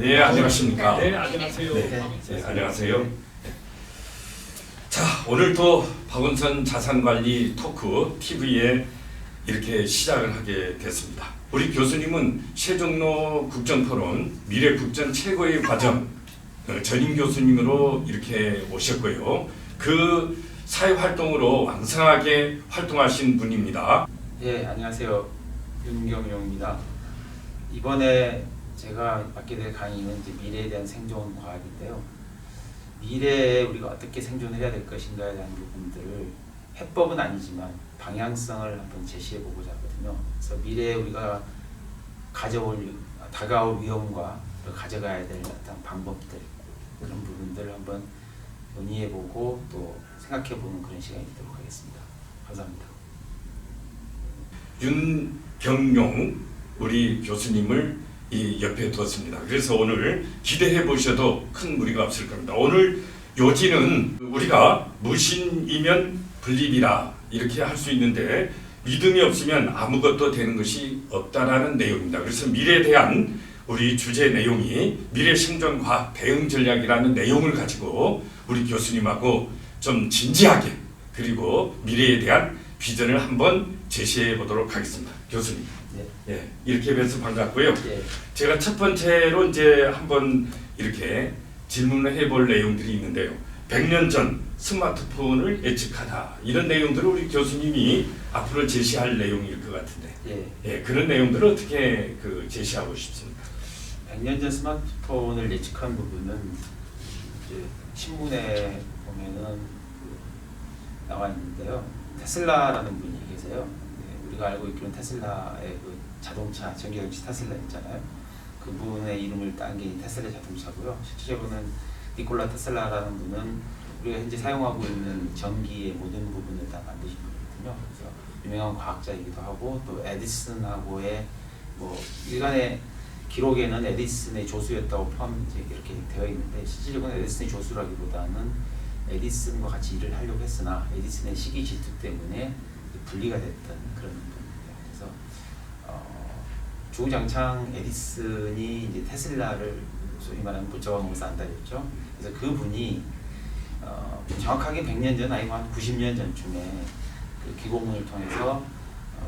네, 안녕하십니까. 네, 안녕하세요. 네, 안녕하세요. 자, 오늘 또 박원선 자산관리 토크 TV에 이렇게 시작을 하게 됐습니다. 우리 교수님은 최종로 국정토론 미래국정 최고의 과정 전임 교수님으로 이렇게 오셨고요. 그 사회활동으로 왕성하게 활동하신 분입니다. 예, 안녕하세요. 윤경용입니다. 이번에 제가 맡게 될 강의는 이제 미래에 대한 생존 과학인데요. 미래에 우리가 어떻게 생존을 해야 될 것인가에 대한 부분들을 해법은 아니지만 방향성을 한번 제시해 보고자 하거든요. 그래서 미래에 우리가 다가올 위험과 또 가져가야 될 어떤 방법들, 그런 부분들을 한번 논의해 보고 또 생각해 보는 그런 시간이 되도록 하겠습니다. 감사합니다. 윤경용 우리 교수님을 이 옆에 두었습니다. 그래서 오늘 기대해 보셔도 큰 무리가 없을 겁니다. 오늘 요지는 우리가 무신이면 불립이라 이렇게 할 수 있는데 믿음이 없으면 아무것도 되는 것이 없다라는 내용입니다. 그래서 미래에 대한 우리 주제 내용이 미래 생존 과학 대응 전략이라는 내용을 가지고 우리 교수님하고 좀 진지하게 그리고 미래에 대한 비전을 한번 제시해 보도록 하겠습니다. 교수님. 네. 예, 이렇게 뵈서 반갑고요. 예. 제가 첫 번째로 이제 한번 이렇게 질문을 해볼 내용들이 있는데요. 100년 전 스마트폰을 예측하다 이런 내용들을 우리 교수님이 앞으로 제시할 내용일 것 같은데, 예. 그런 내용들을 어떻게 제시하고 싶습니까? 100년 전 스마트폰을 예측한 부분은 이제 신문에 보면은 나와 있는데요. 테슬라라는 분이 계세요. 우리가 알고 있기로는 테슬라의 그 자동차, 전기자동차 테슬라 있잖아요. 그분의 이름을 딴 게 테슬라 자동차고요. 실질적으로는 니콜라 테슬라라는 분은 우리가 현재 사용하고 있는 전기의 모든 부분을 다 만드신 분이거든요. 그래서 유명한 과학자이기도 하고 또 에디슨하고의 뭐 일간의 기록에는 에디슨의 조수였다고 이렇게 되어 있는데 실질적으로 에디슨의 조수라기보다는 에디슨과 같이 일을 하려고 했으나 에디슨의 시기 질투 때문에 분리가 됐던 그런 부분입니다. 그래서 주구장창 에디슨이 이제 테슬라를 소위 말하는 붙잡아먹어서 안달했죠. 그래서 그 분이 정확하게 100년 전 아니고 한 90년 전쯤에 그 기고문을 통해서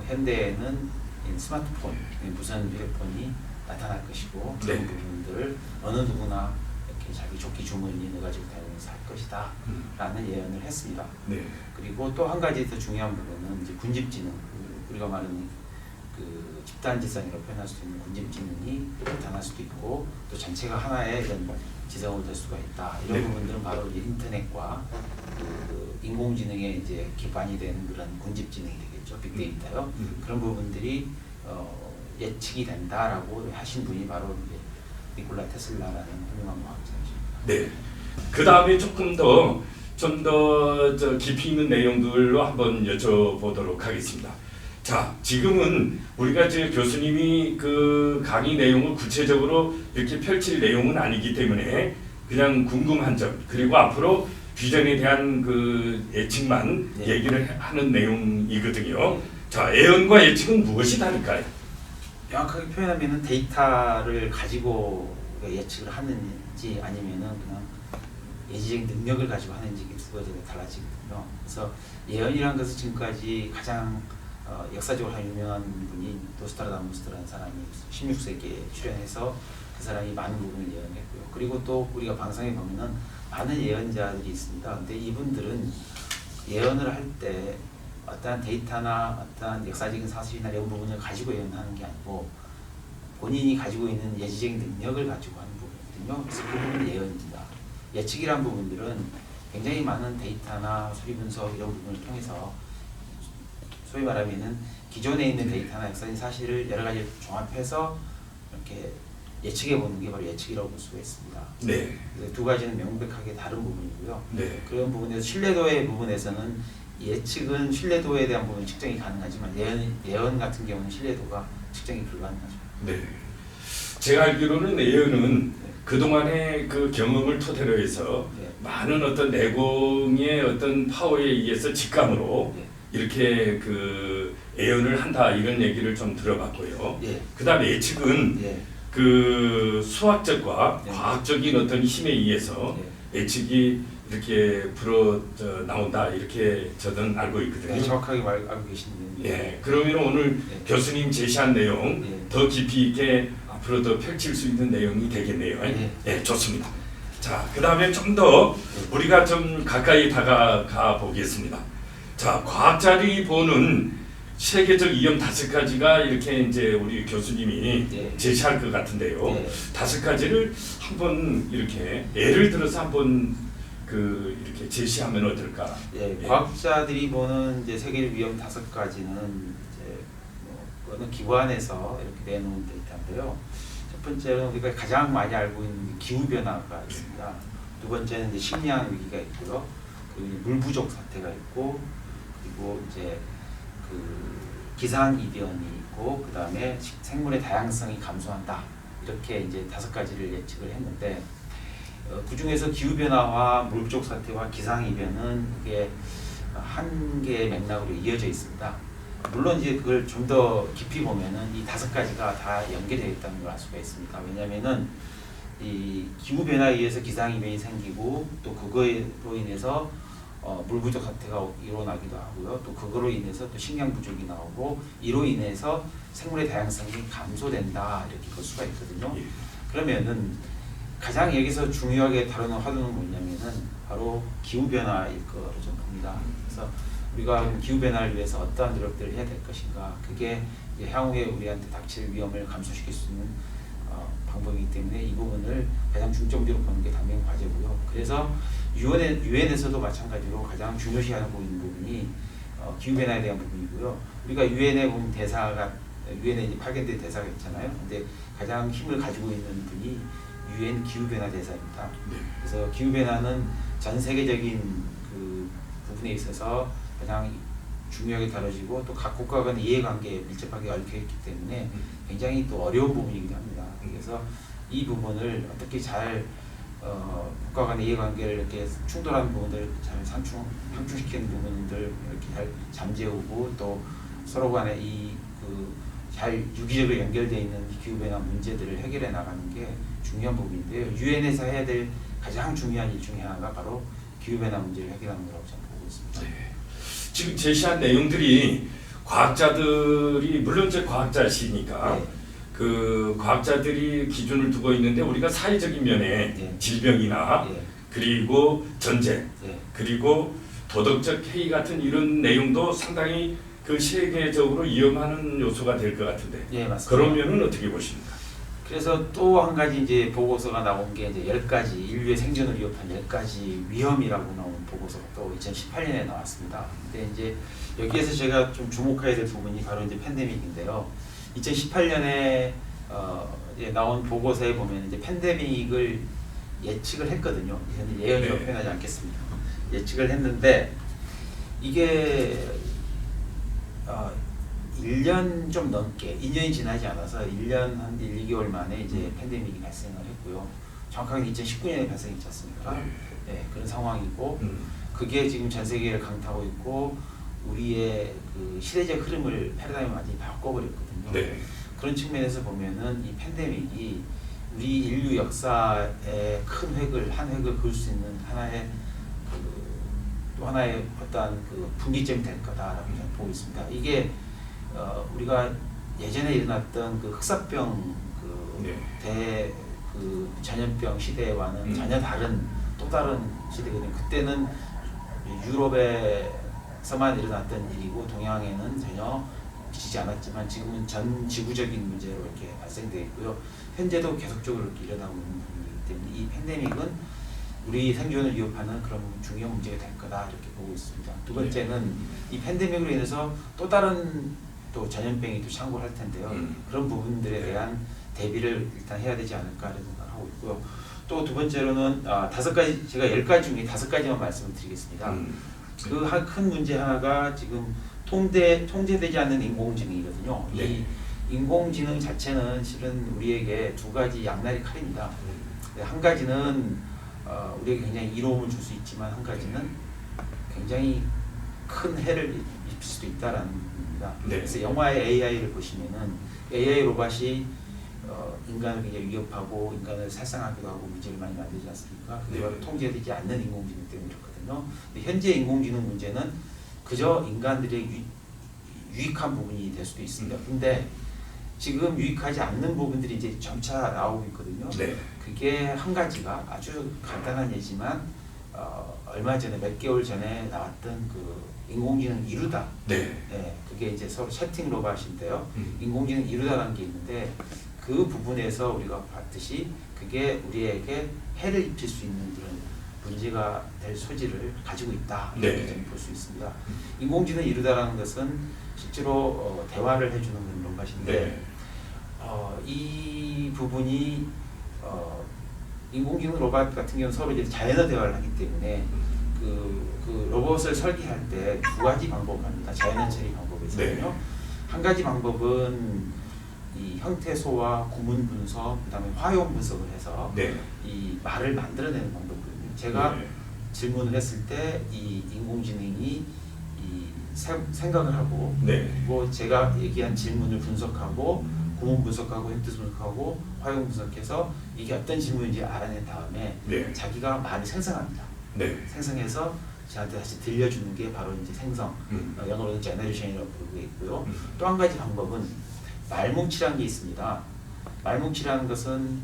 현대에는 스마트폰, 무선 휴대폰이 나타날 것이고 그런 네. 부분들을 어느 누구나 이렇게 자기 조끼 주머니에 넣어가지고 다니면서 할 것이다 라는 예언을 했습니다. 네. 그리고 또 한 가지 더 중요한 부분은 이제 군집지능, 우리가 말하는 그 집단지성이라고 표현할 수 있는 군집지능이 나타날 수도 있고 또 전체가 하나의 이런 지성으로 될 수가 있다. 이런 네. 부분들은 바로 이제 인터넷과 그 인공지능의 이제 기반이 되는 그런 군집지능이 되겠죠. 빅데이터요. 그런 부분들이 예측이 된다라고 하신 분이 바로 이제 니콜라 테슬라라는 훌륭한 과학자이십니다. 네. 그 다음에 조금 더 좀 더 깊이 있는 내용들로 한번 여쭤보도록 하겠습니다. 자, 지금은 우리가 교수님이 그 강의 내용을 구체적으로 이렇게 펼칠 내용은 아니기 때문에 그냥 궁금한 점 그리고 앞으로 비전에 대한 그 예측만 네. 얘기를 하는 내용이거든요. 자, 예언과 예측은 무엇이 다를까요? 명확하게 표현하면은 데이터를 가지고 예측을 하는지 아니면은 그냥 예지적인 능력을 가지고 하는지 이게 두 가지가 달라지거든요. 그래서 예언이라는 것은 지금까지 가장 역사적으로 유명한 분이 노스트라다무스라는 사람이 16세기에 출연해서 그 사람이 많은 부분을 예언했고요. 그리고 또 우리가 방송에 보면은 많은 예언자들이 있습니다. 근데 이분들은 예언을 할 때 어떠한 데이터나 어떠한 역사적인 사실이나 이런 부분을 가지고 예언하는 게 아니고 본인이 가지고 있는 예지적인 능력을 가지고 하는 부분이거든요. 그래서 그 부분은 예언입니다. 예측이란 부분들은 굉장히 많은 데이터나 소리 분석 이런 부분을 통해서 소위 말하면은 기존에 있는 데이터나 역사적인 사실을 여러 가지 종합해서 이렇게 예측해 보는 게 바로 예측이라고 볼 수가 있습니다. 네. 그래서 두 가지는 명백하게 다른 부분이고요. 네. 그런 부분에서 신뢰도의 부분에서는 예측은 신뢰도에 대한 부분 측정이 가능하지만 예언 같은 경우는 신뢰도가 측정이 불가능하죠. 네. 제가 알기로는 예언은 그동안의 그 경험을 토대로 해서 네. 많은 어떤 내공의 어떤 파워에 의해서 직감으로 네. 이렇게 그 예언을 한다 이런 얘기를 좀 들어봤고요. 예. 그 다음에 예측은 예. 그 수학적과 네. 과학적인 어떤 힘에 의해서 네. 예측이 이렇게 불어 나온다 이렇게 저는 알고 있거든요. 네, 정확하게 알고 계시는데. 예, 그러면 오늘 네. 교수님 제시한 내용 네. 더 깊이 있게 앞으로 더 펼칠 수 있는 내용이 되겠네요. 네. 예, 좋습니다. 자, 그 다음에 좀 더 우리가 좀 가까이 다가가 보겠습니다. 자, 과학자들이 보는 세계적 이념 5가지가 이렇게 이제 우리 교수님이 네. 제시할 것 같은데요. 네. 5가지를 한번 이렇게 예를 들어서 한번 그 이렇게 제시하면 어떨까? 예, 예. 과학자들이 보는 이제 세계 위험 5가지는 이제 어느 기관에서 이렇게 내놓은 데이터인데요. 첫 번째는 우리가 가장 많이 알고 있는 기후 변화가 있습니다. 두 번째는 이제 식량 위기가 있고요. 그리고 이제 물 부족 사태가 있고, 그리고 이제 그 기상 이변이 있고, 그 다음에 생물의 다양성이 감소한다. 이렇게 이제 5가지를 예측을 했는데. 그 중에서 기후 변화와 물 부족 사태와 기상 이변은 이게 한 개의 맥락으로 이어져 있습니다. 물론 이제 그걸 좀 더 깊이 보면은 이 5가지가 다 연계되어 있다는 걸 알 수가 있습니다. 왜냐하면은 이 기후 변화에 의해서 기상 이변이 생기고 또 그거로 인해서 물 부족 사태가 일어나기도 하고요. 또 그거로 인해서 또 식량 부족이 나오고 이로 인해서 생물의 다양성이 감소된다 이렇게 볼 수가 있거든요. 그러면은 가장 여기서 중요하게 다루는 화두는 뭐냐면은 바로 기후 변화일 거로 좀 봅니다. 그래서 우리가 기후 변화를 위해서 어떠한 노력들을 해야 될 것인가, 그게 이제 향후에 우리한테 닥칠 위험을 감소시킬 수 있는 방법이기 때문에 이 부분을 가장 중점적으로 보는 게 당면 과제고요. 그래서 유엔에서도 마찬가지로 가장 중요시하는 보이는 부분이 기후 변화에 대한 부분이고요. 우리가 유엔에 보면 유엔에 이제 파견된 대사가 있잖아요. 근데 가장 힘을 가지고 있는 분이 유엔 기후 변화 대사입니다. 네. 그래서 기후 변화는 전 세계적인 그 부분에 있어서 가장 중요하게 다뤄지고 또 각 국가 간의 이해관계에 밀접하게 얽혀 있기 때문에 굉장히 또 어려운 부분이기도 합니다. 그래서 이 부분을 어떻게 잘 국가 간의 이해관계를 이렇게 충돌하는 부분들 잘 상충시키는 부분들 이렇게 잘 잠재우고 또 서로 간에 잘 유기적으로 연결되어 있는 기후 변화 문제들을 해결해 나가는 게 중요한 부분인데요. 유엔에서 해야 될 가장 중요한 일 중에 하나가 바로 기후 변화 문제를 해결하는 거라고 저는 보고 있습니다. 네. 지금 제시한 내용들이 과학자들이 물론 제 과학자시니까 네. 그 과학자들이 기준을 두고 있는데 우리가 사회적인 면에 네. 질병이나 네. 그리고 전쟁 네. 그리고 도덕적 해이 같은 이런 내용도 상당히 그 세계적으로 위험하는 요소가 될 것 같은데. 예, 맞습니다. 그러면은 어떻게 보십니까? 그래서 또 한 가지 이제 보고서가 나온 게 이제 10가지 인류의 생존을 위협한 10가지 위험이라고 나온 보고서가 또 2018년에 나왔습니다. 근데 이제 여기에서 제가 좀 주목해야 될 부분이 바로 이제 팬데믹인데요. 2018년에 나온 보고서에 보면 이제 팬데믹을 예측을 했거든요. 저는 예언이라고 네. 표현하지 않겠습니다. 예측을 했는데 이게 1년 좀 넘게 2년이 지나지 않아서 1년 한 1, 2개월 만에 이제 팬데믹이 발생을 했고요. 정확하게 2019년에 발생했지 않습니까? 네, 그런 상황이고 그게 지금 전 세계를 강타하고 있고 우리의 그 시대적 흐름을 패러다임을 완전히 바꿔버렸거든요. 네. 그런 측면에서 보면은 이 팬데믹이 우리 인류 역사의 큰 한 획을 그을 수 있는 하나의 또 하나의 어떠한 그 분기점이 될 거다라고 저는 보고 있습니다. 이게 우리가 예전에 일어났던 그 흑사병 그 전염병 시대와는 전혀 다른 또 다른 시대거든요. 그때는 유럽에서만 일어났던 일이고 동양에는 전혀 미치지 않았지만 지금은 전 지구적인 문제로 이렇게 발생되어 있고요. 현재도 계속적으로 이렇게 일어나고 있는 부분이기 때문에 이 팬데믹은 우리 생존을 위협하는 그런 중요한 문제가 될 거다 이렇게 보고 있습니다. 두 번째는 이 팬데믹으로 인해서 또 다른 또 전염병이 또 창궐할 텐데요. 그런 부분들에 대한 대비를 일단 해야 되지 않을까 이런 생각을 하고 있고요. 또 두 번째로는 5가지 제가 10가지 중에 5가지만 말씀을 드리겠습니다. 그 큰 문제 하나가 지금 통제되지 않는 인공지능이거든요. 네. 이 인공지능 자체는 실은 우리에게 2가지 양날의 칼입니다. 한 가지는 우리에게 굉장히 이로움을 줄 수 있지만 한 가지는 굉장히 큰 해를 입힐 수도 있다라는 겁니다. 네. 그래서 영화의 AI를 보시면은 AI 로봇이 인간을 굉장히 위협하고 인간을 살상하기도 하고 문제를 많이 만들지 않습니까? 그게 바로 통제되지 않는 인공지능 때문에 그렇거든요. 근데 현재 인공지능 문제는 그저 인간들의 유익한 부분이 될 수도 있습니다. 근데 지금 유익하지 않는 부분들이 이제 점차 나오고 있거든요. 네. 그게 한 가지가 아주 간단한 예지만 얼마 전에 몇 개월 전에 나왔던 그 인공지능 이루다. 네. 네, 그게 이제 서로 채팅 로봇인데요. 인공지능 이루다라는 게 있는데 그 부분에서 우리가 봤듯이 그게 우리에게 해를 입힐 수 있는 그런 문제가 될 소지를 가지고 있다. 이렇게 좀 볼 수 있습니다. 인공지능 이루다라는 것은 실제로 대화를 해주는 그런 로봇인데 네. 이 부분이 인공지능 로봇 같은 경우는 서로 이제 자연어 대화를 하기 때문에 그 로봇을 설계할 때 두 가지 방법을 합니다. 자연어 처리 방법이 있거든요. 네. 한 가지 방법은 이 형태 소화, 구문 분석, 그다음에 화용 분석을 해서 네. 이 말을 만들어내는 방법이거든요. 제가 네. 질문을 했을 때 이 인공지능이 이 생각을 하고 네. 그리고 제가 얘기한 질문을 분석하고 구문 분석하고 형태 분석하고 화용 분석해서 이게 어떤 질문인지 알아낸 다음에 네. 자기가 말을 생성합니다. 네. 생성해서 저한테 다시 들려주는 게 바로 이제 생성, 영어로는 제너레이션이라고 부르고 있고요. 또 한 가지 방법은 말뭉치라는 게 있습니다. 말뭉치라는 것은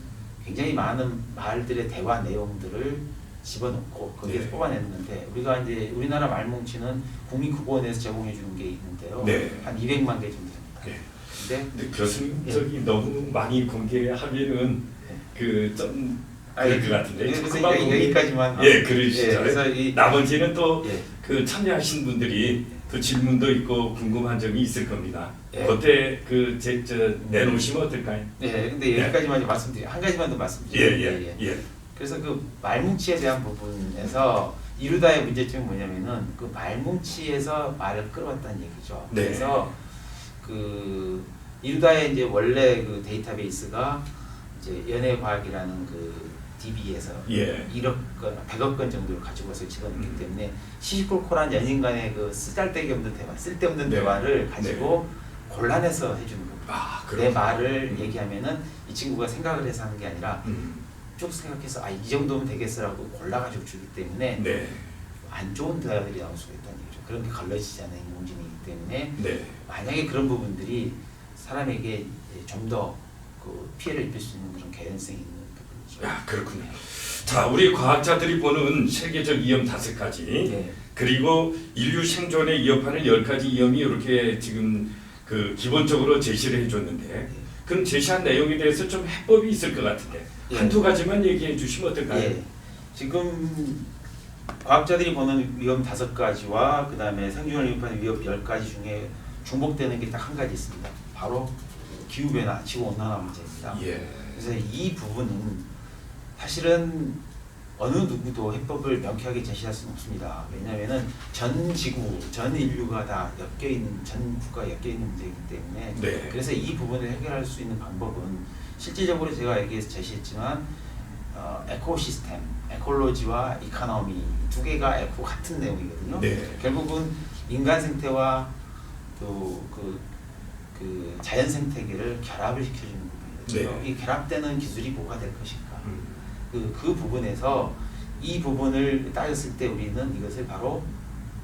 굉장히 많은 말들의 대화 내용들을 집어넣고 거기에서 네. 뽑아내는 건데 우리가 이제 우리나라 말뭉치는 국립국어원에서 제공해 주는 게 있는데요. 네. 한 200만 개 정도 됩니다. 네. 근데 교수님 예. 저기 너무 많이 공개하면은 그좀 그럴 것 같은데. 그래서 조금만 여기까지만. 예, 그러시죠. 그래서 이 나머지는 또 예. 그 참여하신 분들이 또 질문도 있고 궁금한 점이 있을 겁니다. 예. 그때 저 내놓으시면 어떨까요? 네, 근데 여기까지만 말씀드려 한 가지만 더 말씀드릴게요. 예. 그래서 그 말뭉치에 대한 부분에서 이루다의 문제점이 뭐냐면은 그 말뭉치에서 말을 끌어왔다는 얘기죠. 네. 그래서 그 이루다의 이제 원래 그 데이터베이스가 이제 연예과학이라는 그 DB에서 예. 1억 건, 100억 건 정도를 가지고 설치가 됐기 때문에 시시콜콜한 연인 간의 그 쓰잘데기 없는 대화, 쓸데없는 네. 대화를 가지고 곤란해서 해주는 겁니다. 아, 내 그렇군요. 말을 얘기하면은 이 친구가 생각을 해서 하는 게 아니라 쭉 생각해서 이 정도면 되겠어라고 골라가지고 주기 때문에 네. 안 좋은 대화들이 나올 수가 있다는 얘기죠. 그런 게 걸러지지 않는 인공지능이기 때문에 네. 만약에 그런 부분들이 사람에게 좀 더 그 피해를 입힐 수 있는 그런 개연성이 있는 부분이죠. 아, 그렇군요. 자, 우리 과학자들이 보는 세계적 위험 5가지 네. 그리고 인류 생존에 위협하는 10가지 위험이 이렇게 지금 그 기본적으로 제시를 해줬는데 그럼 제시한 내용에 대해서 좀 해법이 있을 것 같은데 예. 한두 가지만 얘기해 주시면 어떨까요? 예. 지금 과학자들이 보는 위험 5가지와 그 다음에 생존을 위협하는 위협 10가지 중에 중복되는 게 딱 한 가지 있습니다. 바로 기후변화, 지구온난화 문제입니다. 예. 그래서 이 부분은 사실은 어느 누구도 해법을 명쾌하게 제시할 수는 없습니다. 왜냐하면 전 지구, 전 인류가 다 엮여있는, 전 국가가 엮여있는 문제이기 때문에 네. 그래서 이 부분을 해결할 수 있는 방법은 실질적으로 제가 여기에서 제시했지만 에코시스템, 에콜로지와 이코노미 두 개가 에코 같은 내용이거든요. 네. 결국은 인간 생태와 그 자연 생태계를 결합을 시켜주는 부분이거든요. 네. 이 결합되는 기술이 뭐가 될 것인가? 그 부분에서 이 부분을 따졌을 때 우리는 이것을 바로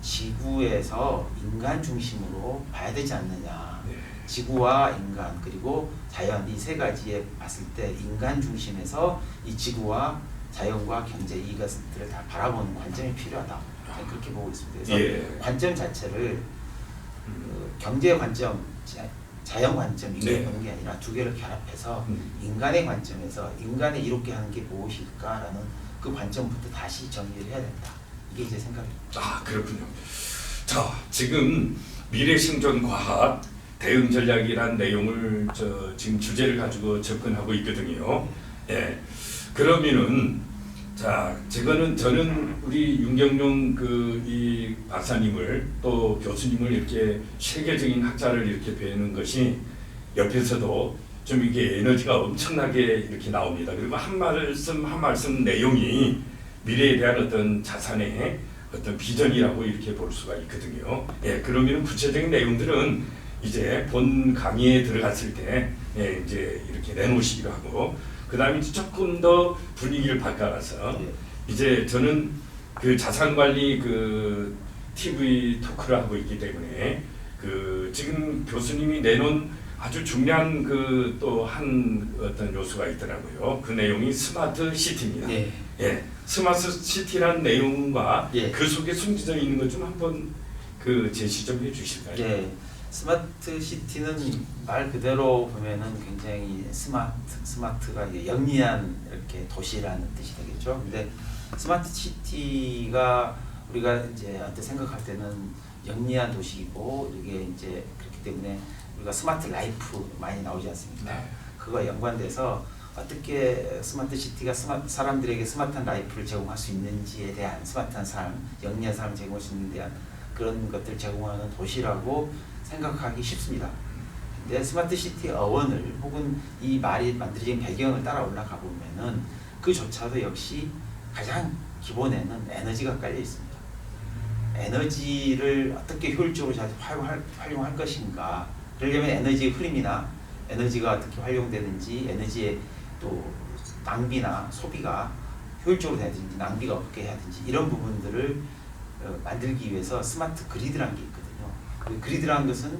지구에서 인간 중심으로 봐야 되지 않느냐. 네. 지구와 인간 그리고 자연 이 3가지에 봤을 때 인간 중심에서 이 지구와 자연과 경제 이것들을 다 바라보는 관점이 필요하다. 저는 그렇게 보고 있습니다. 그래서 예. 관점 자체를 경제 관점, 자연 관점 이렇게 네. 보는 게 아니라 두 개를 결합해서 인간의 관점에서 인간이 이롭게 하는 게 무엇일까라는 그 관점부터 다시 정리를 해야 된다. 이게 제 생각입니다. 아, 그렇군요. 자, 지금 미래 생존 과학 대응 전략이란 내용을 지금 주제를 가지고 접근하고 있거든요. 예. 그러면은 자, 저는 우리 윤경룡 이 박사님을 또 교수님을 이렇게 세계적인 학자를 이렇게 뵈는 것이 옆에서도 좀 이게 에너지가 엄청나게 이렇게 나옵니다. 그리고 한 말씀 내용이 미래에 대한 어떤 자산의 어떤 비전이라고 이렇게 볼 수가 있거든요. 예, 그러면 구체적인 내용들은 이제 본 강의에 들어갔을 때 예, 이제 이렇게 내놓으시기로 하고 그다음에 이제 조금 더 분위기를 바꿔가서 예. 이제 저는 그 자산관리 그 TV 토크를 하고 있기 때문에 그 지금 교수님이 내놓은 아주 중요한 그 또 한 어떤 요소가 있더라고요. 그 내용이 스마트 시티입니다. 예. 예, 스마트 시티란 내용과 예. 그 속에 숨겨져 있는 것 좀 한번 그 제시 좀 해주실까요? 예. 스마트 시티는 말 그대로 보면은 굉장히 스마트가 이제 영리한 이렇게 도시라는 뜻이 되겠죠. 근데 스마트 시티가 우리가 이제 어떻게 생각할 때는 영리한 도시이고 이게 이제 그렇기 때문에 우리가 스마트 라이프 많이 나오지 않습니까? 네. 그거와 연관돼서 어떻게 스마트 시티가 사람들에게 스마트한 라이프를 제공할 수 있는지에 대한 스마트한 삶, 영리한 삶을 제공할 수 있는 데 대한 그런 것들을 제공하는 도시라고 생각하기 쉽습니다. 근데 스마트 시티 어원을 혹은 이 말이 만들어진 배경을 따라 올라가 보면은 그조차도 역시 가장 기본에는 에너지가 깔려 있습니다. 에너지를 어떻게 효율적으로 잘 활용할 것인가. 그러려면 에너지의 흐름이나 에너지가 어떻게 활용되는지, 에너지의 또 낭비나 소비가 효율적으로 돼야 되는지, 낭비가 없게 해야 되는지 이런 부분들을 만들기 위해서 스마트 그리드라는 게 있거든요. 그 그리드라는 것은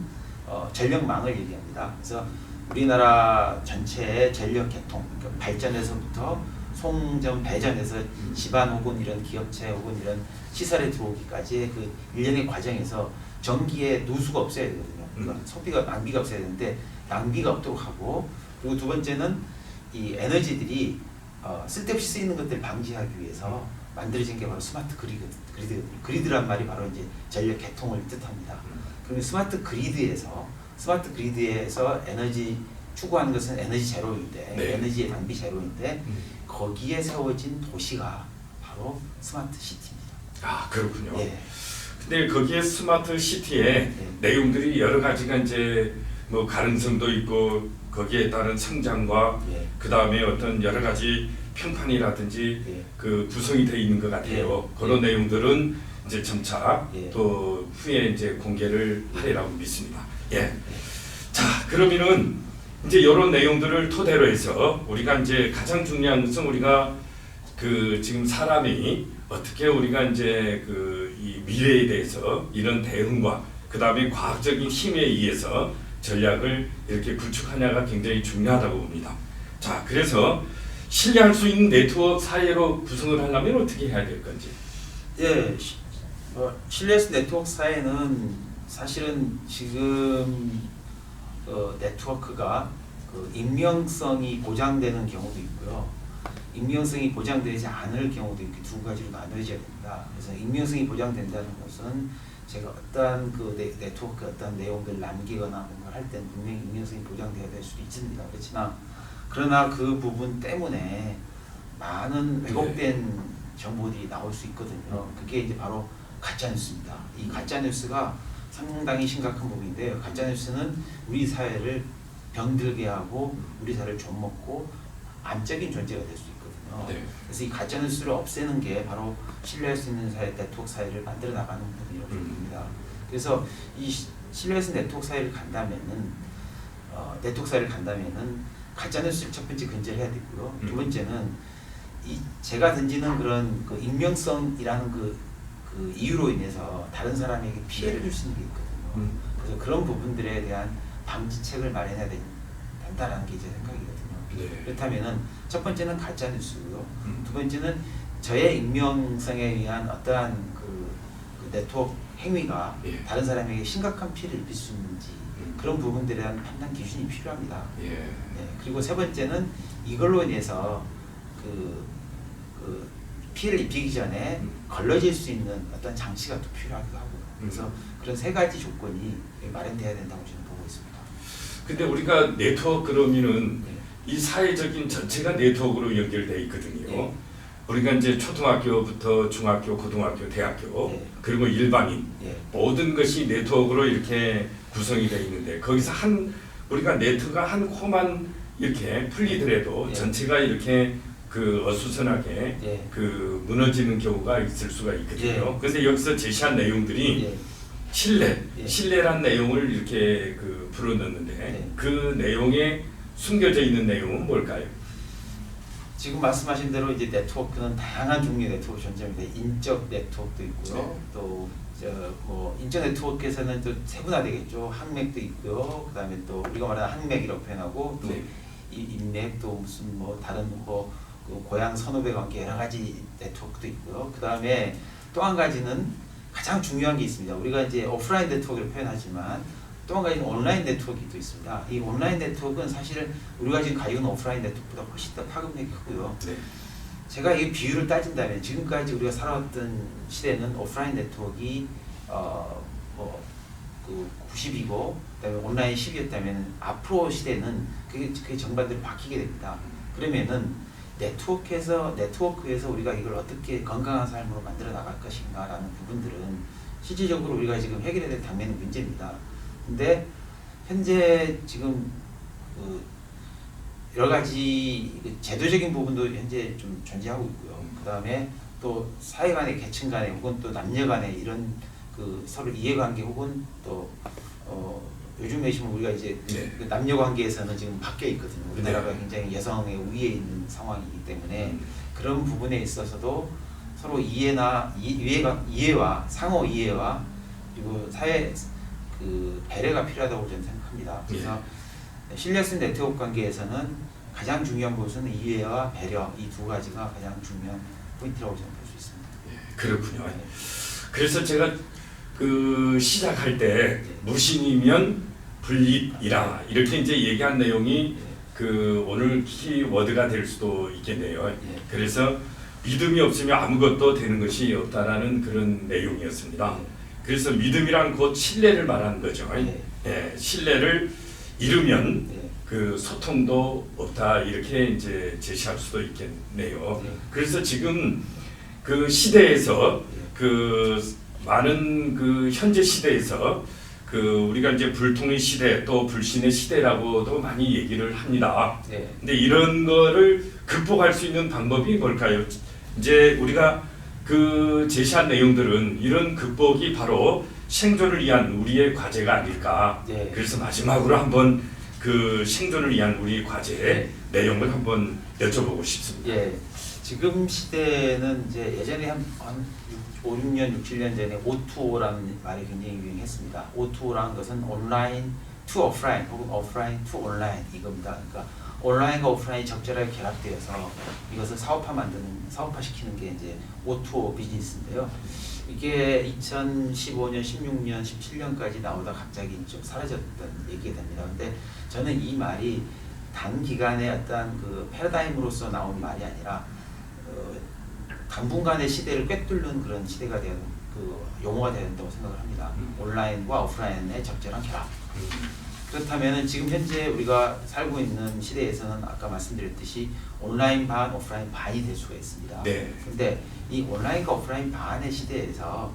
전력망을 얘기합니다. 그래서 우리나라 전체의 전력 개통, 그러니까 발전에서부터 송전, 배전에서 집안 혹은 이런 기업체 혹은 이런 시설에 들어오기까지의 그 일련의 과정에서 전기에 누수가 없어야 되거든요. 그러니까 소비가 낭비가 없어야 되는데 낭비가 없도록 하고, 그리고 두 번째는 이 에너지들이 쓸데없이 쓰이는 것들을 방지하기 위해서 만들어진 게 바로 스마트 그리드거든요. 그리드란 말이 바로 이제 전력 개통을 뜻합니다. 그러면 스마트 그리드에서 에너지 추구하는 것은 에너지 제로인데, 네. 에너지의 낭비 제로인데 거기에 세워진 도시가 바로 스마트 시티입니다. 아 그렇군요. 예. 근데 거기에 스마트 시티에 예. 내용들이 여러 가지가 이제 뭐 가능성도 있고 거기에 따른 성장과 예. 그 다음에 어떤 여러 가지 평판이라든지 예. 그 구성이 되어 있는 것 같아요. 예. 그런 예. 내용들은 이제 점차 예. 또 후에 이제 공개를 하리라고 믿습니다. 예. 자 그러면은 이제 이런 내용들을 토대로 해서 우리가 이제 가장 중요한 것은 우리가 그 지금 사람이 어떻게 우리가 이제 그 이 미래에 대해서 이런 대응과 그 다음에 과학적인 힘에 의해서 전략을 이렇게 구축하냐가 굉장히 중요하다고 봅니다. 자, 그래서 신뢰할 수 있는 네트워크 사회로 구성을 하려면 어떻게 해야 될 건지. 예, 실내에서 네트워크 사회는 사실은 지금 네트워크가 그 익명성이 보장되는 경우도 있고요. 익명성이 보장되지 않을 경우도 이렇게 두 가지로 나눠져야 됩니다. 그래서 익명성이 보장된다는 것은 제가 어떠한 그 네트워크 어떤 내용들을 남기거나 뭔가 할 때는 분명히 익명성이 보장되어야 될 수도 있습니다. 그렇지만 그러나 그 부분 때문에 많은 왜곡된 정보들이 나올 수 있거든요. 그게 이제 바로 가짜 뉴스입니다. 이 가짜 뉴스가 상당히 심각한 부분인데요. 가짜 뉴스는 우리 사회를 병들게 하고 우리 사회를 좀먹고 암적인 존재가 될 수 있거든요. 네. 그래서 이 가짜 뉴스를 없애는 게 바로 신뢰할 수 있는 사회, 네트워크 사회를 만들어 나가는 부분이라고 봅니다. 그래서 이 신뢰할 수 있는 네트워크 사회를 간다면은 가짜 뉴스를 첫 번째 근절해야 되고요. 두 번째는 이 제가 던지는 그런 그 익명성이라는 그 이유로 인해서 다른 사람에게 피해를 줄 수 있는 게 있거든요. 그래서 그런 부분들에 대한 방지책을 마련해야 된다라는 게 제 생각이거든요. 네. 그렇다면은 첫 번째는 가짜 뉴스고요. 두 번째는 저의 익명성에 의한 어떠한 그 네트워크 행위가 예. 다른 사람에게 심각한 피해를 입힐 수 있는지 그런 부분들에 대한 판단 기준이 필요합니다. 예. 네. 그리고 세 번째는 이걸로 인해서 그 피해를 입히기 전에 걸러질 수 있는 어떤 장치가 또 필요하기도 하고요. 그래서 그런 세 가지 조건이 마련돼야 된다고 저는 보고 있습니다. 근데 우리가 네트워크 그러면은 네. 이 사회적인 전체가 네트워크로 연결되어 있거든요. 네. 우리가 이제 초등학교부터 중학교, 고등학교, 대학교 네. 그리고 일반인 예. 모든 것이 네트워크로 이렇게 구성이 되어 있는데 거기서 우리가 네트워크가 한 코만 이렇게 풀리더라도 예. 전체가 이렇게 그 어수선하게 예. 그 무너지는 경우가 있을 수가 있거든요. 예. 그런데 여기서 제시한 내용들이 예. 신뢰, 예. 신뢰란 내용을 이렇게 그 불어넣는데 네. 그 내용에 숨겨져 있는 내용은 뭘까요? 지금 말씀하신 대로 이제 네트워크는 다양한 종류의 네트워크 존재합니다. 인적 네트워크도 있고요. 네. 또 뭐 인적 네트워크에서는 또 세분화되겠죠. 항맥도 있고요. 그다음에 또 우리가 말하는 항맥이라고 표현하고 또 네. 인맥 또 무슨 뭐 다른 뭐 그 고향 선후배 관계 여러 가지 네트워크도 있고요. 그다음에 또 한 가지는 가장 중요한 게 있습니다. 우리가 이제 오프라인 네트워크를 표현하지만 또 한 가지는 온라인 네트워크도 있습니다. 이 온라인 네트워크는 사실 우리가 지금 가지고 있는 오프라인 네트워크보다 훨씬 더 파급력이 크고요. 네. 제가 이 비율을 따진다면 지금까지 우리가 살아왔던 시대는 오프라인 네트워크가 뭐 90이고 그다음에 온라인 10이었다면 앞으로 시대는 그게 정반대로 바뀌게 됩니다. 그러면은 네트워크에서 우리가 이걸 어떻게 건강한 삶으로 만들어 나갈 것인가라는 부분들은 실질적으로 우리가 지금 해결해야 될 당면의 문제입니다. 근데 현재 지금 그 여러 가지 제도적인 부분도 현재 좀 존재하고 있고요. 그 다음에 또 사회 간의 계층 간의 혹은 또 남녀 간의 이런 그 서로 이해관계 혹은 또 요즘에 지금 우리가 이제 네. 그 남녀 관계에서는 지금 바뀌어 있거든요. 우리나라가 네. 굉장히 여성의 우위에 있는 상황이기 때문에 그런 부분에 있어서도 서로 이해와 상호 이해와 그리고 사회 그 배려가 필요하다고 저는 생각합니다. 그래서 신뢰성 네트워크 관계에서는 가장 중요한 것은 이해와 배려 이 두 가지가 가장 중요한 포인트라고 저는 볼 수 있습니다. 그렇군요. 네. 그래서 제가 그 시작할 때 무신이면 불립이라 이렇게 이제 얘기한 내용이 그 오늘 키워드가 될 수도 있겠네요. 네. 그래서 믿음이 없으면 아무것도 되는 것이 없다라는 그런 내용이었습니다. 그래서 믿음이란 곧 신뢰를 말하는 거죠. 네. 예, 신뢰를 잃으면 네. 그 소통도 없다 이렇게 이제 제시할 수도 있겠네요. 네. 그래서 지금 그 시대에서 네. 그 많은 그 현재 시대에서 그 우리가 이제 불통의 시대 또 불신의 시대라고도 많이 얘기를 합니다. 네. 근데 이런 거를 극복할 수 있는 방법이 뭘까요? 이제 우리가 그 제시한 내용들은 이런 극복이 바로 생존을 위한 우리의 과제가 아닐까. 네. 그래서 마지막으로 한번 그 생존을 위한 우리 과제의 내용을 한번 여쭤보고 싶습니다. 예. 지금 시대는 이제 예전에 한 5, 6년, 6, 7년 전에 O2O라는 말이 굉장히 유행했습니다. O2O라는 것은 온라인 투 오프라인 혹은 오프라인 투 온라인 이겁니다. 그러니까 온라인과 오프라인이 적절하게 결합되어서 이것을 사업화시키는 게 이제 O2O 비즈니스인데요. 이게 2015년, 16년, 17년까지 나오다 갑자기 좀 사라졌던 얘기가 됩니다. 근데 저는 이 말이 단기간에 어떤 그 패러다임으로서 나온 말이 아니라 당분간의 시대를 꿰뚫는 그런 시대가 되는 그 용어가 되야 된다고 생각을 합니다. 온라인과 오프라인의 적절한 결합. 그렇다면 지금 현재 우리가 살고 있는 시대에서는 아까 말씀드렸듯이 온라인 반, 오프라인 반이 될 수가 있습니다. 네. 근데 이 온라인과 오프라인 반의 시대에서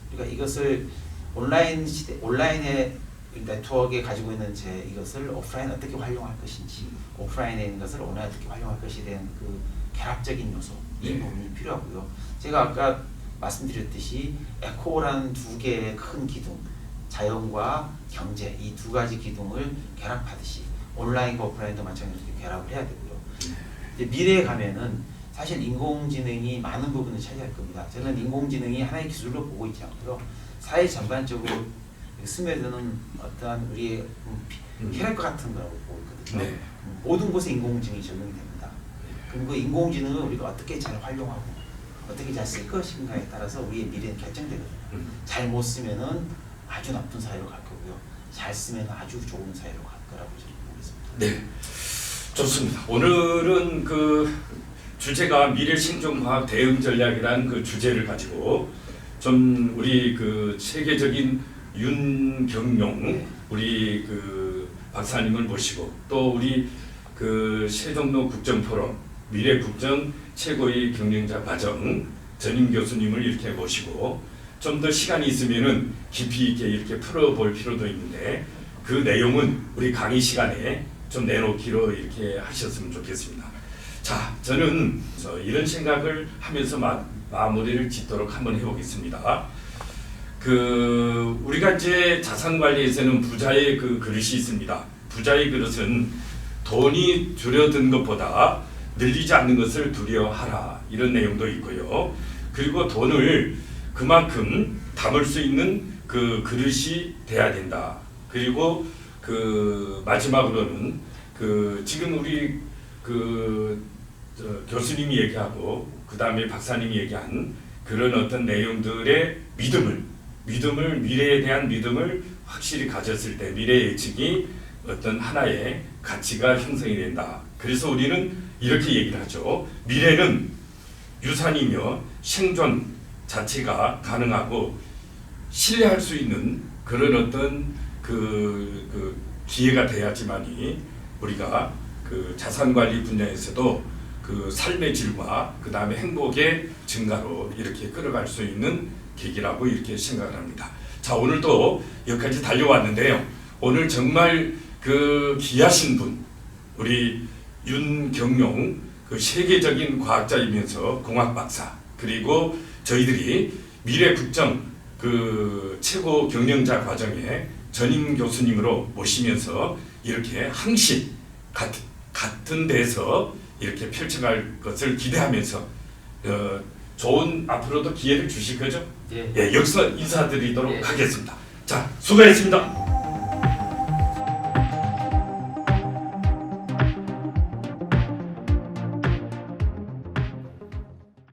우리가 이것을 온라인의 네트워크에 가지고 있는 이것을 오프라인 어떻게 활용할 것인지, 오프라인에 있는 것을 온라인 어떻게 활용할 것에 대한 그 결합적인 요소 이 부분이 필요하고요. 제가 아까 말씀드렸듯이 에코라는 두 개의 큰 기둥, 자연과 경제 이 두 가지 기둥을 결합하듯이 온라인과 오프라인도 마찬가지로 결합을 해야 되고요. 이제 미래에 가면은 사실 인공지능이 많은 부분을 차지할 겁니다. 저는 인공지능이 하나의 기술로 보고 있지 않고요. 사회 전반적으로 스며드는 어떠한 우리의 혈액과 같은 거라고 보고 있거든요. 네. 모든 곳에 인공지능이 적용이 됩니다. 그리고 인공지능을 우리가 어떻게 잘 활용하고 어떻게 잘 쓸 것인가에 따라서 우리의 미래는 결정되거든요. 잘 못 쓰면은 아주 나쁜 사회로 갈 거고요. 잘 쓰면 아주 좋은 사회로 갈 거라고 저는 보고 있습니다. 네, 좋습니다. 오늘은 그 주제가 미래 생존과학 대응 전략이라는 그 주제를 가지고 좀 우리 그 세계적인 윤경용 우리 그 박사님을 모시고 또 우리 그 세종로 국정포럼 미래국정 최고의 경영자 과정 전임 교수님을 이렇게 모시고 좀 더 시간이 있으면은 깊이 있게 이렇게 풀어볼 필요도 있는데 그 내용은 우리 강의 시간에 좀 내놓기로 이렇게 하셨으면 좋겠습니다. 자, 저는 이런 생각을 하면서 마무리를 짓도록 한번 해보겠습니다. 우리가 이제 자산 관리에서는 부자의 그 그릇이 있습니다. 부자의 그릇은 돈이 줄어든 것보다 늘리지 않는 것을 두려워하라, 이런 내용도 있고요. 그리고 돈을 그만큼 담을 수 있는 그 그릇이 돼야 된다. 그리고 마지막으로는 지금 우리 교수님이 얘기하고 그 다음에 박사님이 얘기한 그런 어떤 내용들의 미래에 대한 믿음을 확실히 가졌을 때 미래 예측이 어떤 하나의 가치가 형성이 된다. 그래서 우리는 이렇게 얘기를 하죠. 미래는 유산이며 생존 자체가 가능하고 신뢰할 수 있는 그런 어떤 기회가 돼야지만이 우리가 자산관리 분야에서도 삶의 질과 그 다음에 행복의 증가로 이렇게 끌어갈 수 있는 계기라고 이렇게 생각을 합니다. 자, 오늘도 여기까지 달려왔는데요. 오늘 정말 귀하신 분, 우리 윤경용 세계적인 과학자이면서 공학 박사, 그리고 저희들이 미래 국정 최고 경영자 과정에 전임 교수님으로 모시면서 이렇게 항시 같은 데서 이렇게 펼쳐갈 것을 기대하면서 좋은 앞으로도 기회를 주실 거죠? 예. 예, 여기서 인사드리도록 예. 하겠습니다. 자, 수고했습니다.